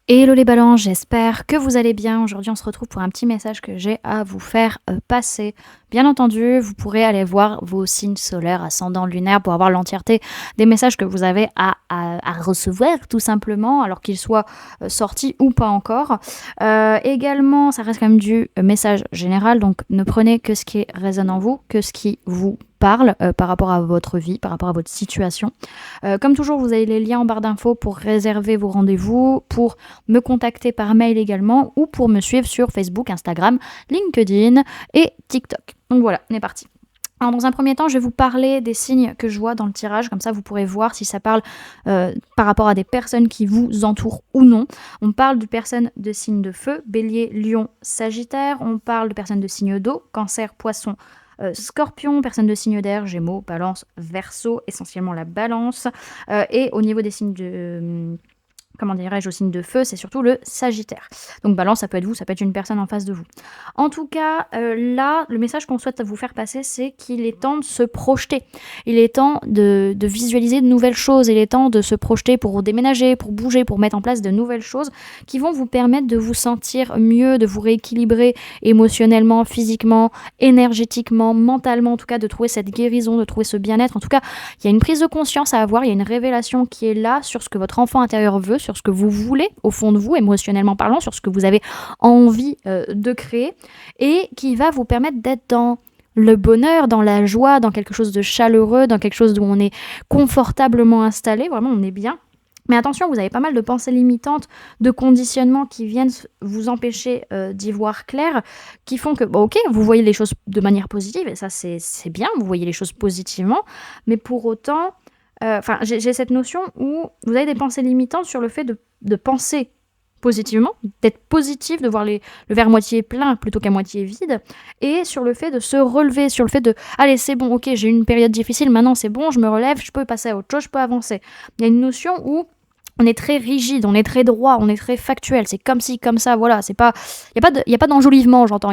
Hello les ballons, j'espère que vous allez bien. Aujourd'hui, on se retrouve pour un petit message que j'ai à vous faire passer. Bien entendu, vous pourrez aller voir vos signes solaires, ascendants, lunaires pour avoir l'entièreté des messages que vous avez à recevoir, tout simplement, alors qu'ils soient sortis ou pas encore. Également, ça reste quand même du message général, donc ne prenez que ce qui résonne en vous, que ce qui vous parle par rapport à votre vie, par rapport à votre situation. Comme toujours, vous avez les liens en barre d'infos pour réserver vos rendez-vous, pour me contacter par mail également ou pour me suivre sur Facebook, Instagram, LinkedIn et TikTok. Donc voilà, on est parti. Alors dans un premier temps, je vais vous parler des signes que je vois dans le tirage, comme ça vous pourrez voir si ça parle par rapport à des personnes qui vous entourent ou non. On parle de personnes de signes de feu, bélier, lion, sagittaire. On parle de personnes de signes d'eau, cancer, poisson, Scorpion, personne de signe d'air, Gémeaux, Balance, Verseau, essentiellement la Balance. Et au niveau des signes de... comment dirais-je, au signe de feu, c'est surtout le Sagittaire. Donc Balance, ça peut être vous, ça peut être une personne en face de vous. En tout cas, là, le message qu'on souhaite vous faire passer, c'est qu'il est temps de se projeter. Il est temps de visualiser de nouvelles choses. Il est temps de se projeter pour déménager, pour bouger, pour mettre en place de nouvelles choses qui vont vous permettre de vous sentir mieux, de vous rééquilibrer émotionnellement, physiquement, énergétiquement, mentalement, en tout cas, de trouver cette guérison, de trouver ce bien-être. En tout cas, il y a une prise de conscience à avoir, il y a une révélation qui est là sur ce que votre enfant intérieur veut, sur ce que vous voulez au fond de vous, émotionnellement parlant, sur ce que vous avez envie de créer et qui va vous permettre d'être dans le bonheur, dans la joie, dans quelque chose de chaleureux, dans quelque chose où on est confortablement installé, vraiment on est bien. Mais attention, vous avez pas mal de pensées limitantes, de conditionnements qui viennent vous empêcher d'y voir clair, qui font que, bon, ok, vous voyez les choses de manière positive, et ça c'est bien, vous voyez les choses positivement, mais pour autant, j'ai cette notion où vous avez des pensées limitantes sur le fait de penser positivement, d'être positif, de voir le verre moitié plein plutôt qu'à moitié vide, et sur le fait de se relever, sur le fait de « Allez, c'est bon, ok, j'ai eu une période difficile, maintenant c'est bon, je me relève, je peux passer à autre chose, je peux avancer. » Il y a une notion où on est très rigide, on est très droit, on est très factuel, c'est comme ci, comme ça, voilà, c'est pas... Il n'y a pas d'enjolivement, j'entends,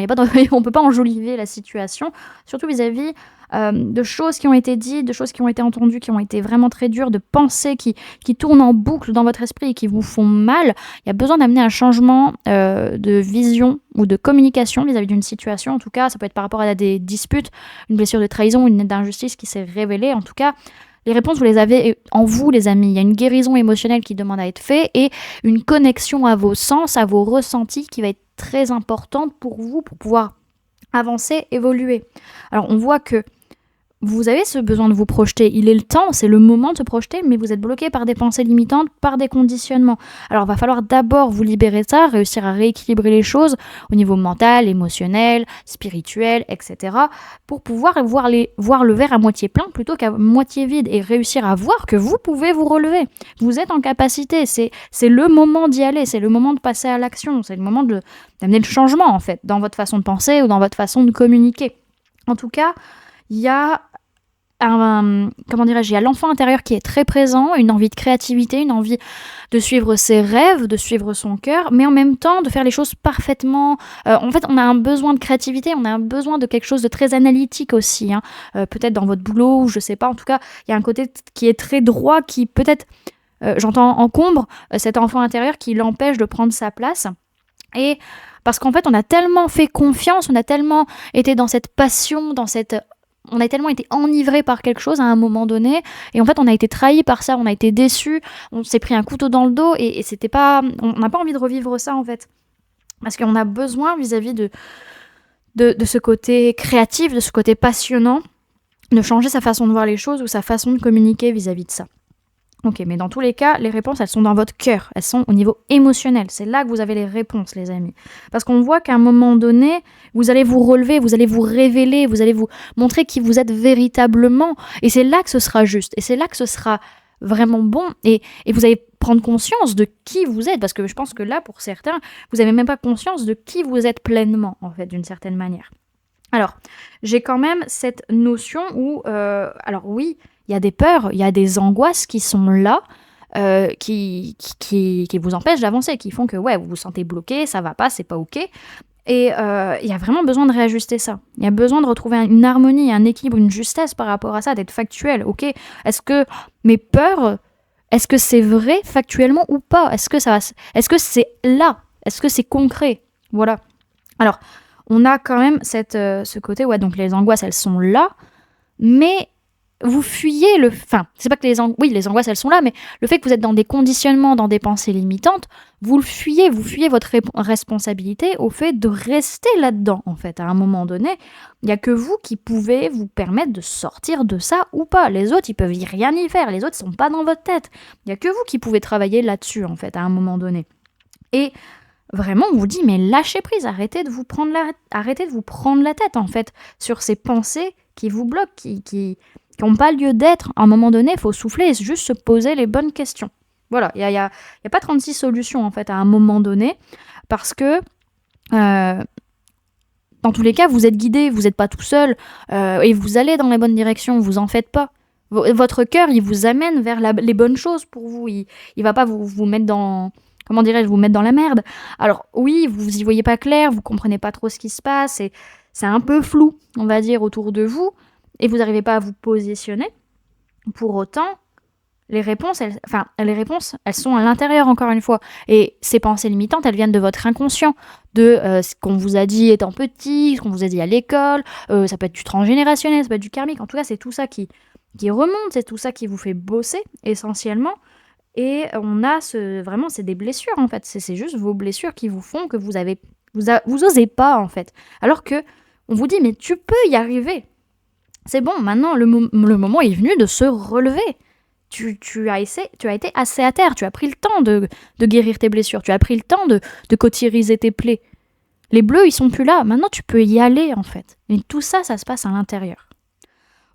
on peut pas enjoliver la situation, surtout vis-à-vis de choses qui ont été dites, de choses qui ont été entendues, qui ont été vraiment très dures, de pensées qui tournent en boucle dans votre esprit et qui vous font mal. Il y a besoin d'amener un changement de vision ou de communication vis-à-vis d'une situation. En tout cas, ça peut être par rapport à des disputes, une blessure de trahison, une injustice qui s'est révélée. En tout cas, les réponses, vous les avez en vous, les amis. Il y a une guérison émotionnelle qui demande à être faite et une connexion à vos sens, à vos ressentis qui va être très importante pour vous, pour pouvoir avancer, évoluer. Alors, on voit que vous avez ce besoin de vous projeter. Il est le temps, c'est le moment de se projeter, mais vous êtes bloqué par des pensées limitantes, par des conditionnements. Alors, il va falloir d'abord vous libérer de ça, réussir à rééquilibrer les choses au niveau mental, émotionnel, spirituel, etc. pour pouvoir voir le verre à moitié plein plutôt qu'à moitié vide et réussir à voir que vous pouvez vous relever. Vous êtes en capacité, c'est le moment d'y aller, c'est le moment de passer à l'action, c'est le moment d'amener le changement, en fait, dans votre façon de penser ou dans votre façon de communiquer. En tout cas, il y a il y a l'enfant intérieur qui est très présent, une envie de créativité, une envie de suivre ses rêves, de suivre son cœur, mais en même temps de faire les choses parfaitement. En fait, on a un besoin de créativité, on a un besoin de quelque chose de très analytique aussi, hein. Peut-être dans votre boulot, ou je sais pas, en tout cas, il y a un côté qui est très droit, qui peut-être, j'entends encombre cet enfant intérieur qui l'empêche de prendre sa place. Et parce qu'en fait, on a tellement fait confiance, on a tellement été dans cette passion, on a tellement été enivré par quelque chose à un moment donné, et en fait on a été trahi par ça, on a été déçu, on s'est pris un couteau dans le dos, et c'était pas, on n'a pas envie de revivre ça en fait, parce qu'on a besoin vis-à-vis de ce côté créatif, de ce côté passionnant, de changer sa façon de voir les choses ou sa façon de communiquer vis-à-vis de ça. Ok, mais dans tous les cas, les réponses, elles sont dans votre cœur, elles sont au niveau émotionnel. C'est là que vous avez les réponses, les amis. Parce qu'on voit qu'à un moment donné, vous allez vous relever, vous allez vous révéler, vous allez vous montrer qui vous êtes véritablement. Et c'est là que ce sera juste, et c'est là que ce sera vraiment bon. Et vous allez prendre conscience de qui vous êtes, parce que je pense que là, pour certains, vous n'avez même pas conscience de qui vous êtes pleinement, en fait, d'une certaine manière. Alors, j'ai quand même cette notion où, alors oui, il y a des peurs, il y a des angoisses qui sont là, qui vous empêchent d'avancer, qui font que ouais, vous vous sentez bloqué, ça va pas, c'est pas ok. Et il y a vraiment besoin de réajuster ça. Il y a besoin de retrouver une harmonie, un équilibre, une justesse par rapport à ça, d'être factuel, ok. Est-ce que mes peurs Est-ce que c'est vrai factuellement ou pas? Est-ce que c'est là? Est-ce que c'est concret? Voilà. Alors, on a quand même ce côté, ouais, donc les angoisses, elles sont là, mais vous fuyez enfin, c'est pas que les angoisses, elles sont là, mais le fait que vous êtes dans des conditionnements, dans des pensées limitantes, vous fuyez votre responsabilité au fait de rester là-dedans, en fait. À un moment donné, il n'y a que vous qui pouvez vous permettre de sortir de ça ou pas. Les autres, ils peuvent rien y faire. Les autres, ils sont pas dans votre tête. Il n'y a que vous qui pouvez travailler là-dessus, en fait, à un moment donné. Et vraiment, on vous dit, mais lâchez prise, arrêtez de vous prendre la tête, en fait, sur ces pensées qui vous bloquent, qui n'ont pas lieu d'être. À un moment donné, il faut souffler et juste se poser les bonnes questions. Voilà, il y a pas 36 solutions, en fait, à un moment donné, parce que, dans tous les cas, vous êtes guidé, vous n'êtes pas tout seul, et vous allez dans la bonne direction, vous en faites pas. Votre cœur, il vous amène vers les bonnes choses pour vous. Il va pas vous mettre dans... Comment dirais-je, vous mettre dans la merde. Alors oui, vous y voyez pas clair, vous comprenez pas trop ce qui se passe, et c'est un peu flou, on va dire, autour de vous, et vous n'arrivez pas à vous positionner. Pour autant, les réponses, elles sont à l'intérieur, encore une fois. Et ces pensées limitantes, elles viennent de votre inconscient, de ce qu'on vous a dit étant petit, ce qu'on vous a dit à l'école, ça peut être du transgénérationnel, ça peut être du karmique, en tout cas, c'est tout ça qui remonte, c'est tout ça qui vous fait bosser, essentiellement. Et on a vraiment, c'est des blessures, en fait. C'est juste vos blessures qui vous font que vous osez pas, en fait. Alors que on vous dit, mais tu peux y arriver. C'est bon, maintenant, le moment est venu de se relever. Tu as été assez à terre, tu as pris le temps de guérir tes blessures, tu as pris le temps de cautériser tes plaies. Les bleus, ils sont plus là. Maintenant, tu peux y aller, en fait. Et tout ça, ça se passe à l'intérieur.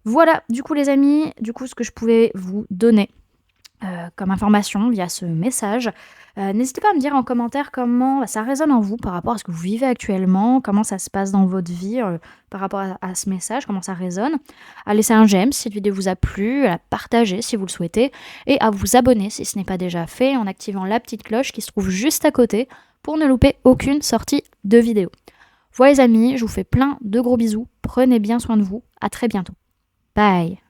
Voilà, du coup, les amis, ce que je pouvais vous donner comme information via ce message. N'hésitez pas à me dire en commentaire comment ça résonne en vous par rapport à ce que vous vivez actuellement, comment ça se passe dans votre vie par rapport à ce message, comment ça résonne. À laisser un j'aime si cette vidéo vous a plu, à la partager si vous le souhaitez, et à vous abonner si ce n'est pas déjà fait en activant la petite cloche qui se trouve juste à côté pour ne louper aucune sortie de vidéo. Voilà les amis, je vous fais plein de gros bisous, prenez bien soin de vous, à très bientôt. Bye.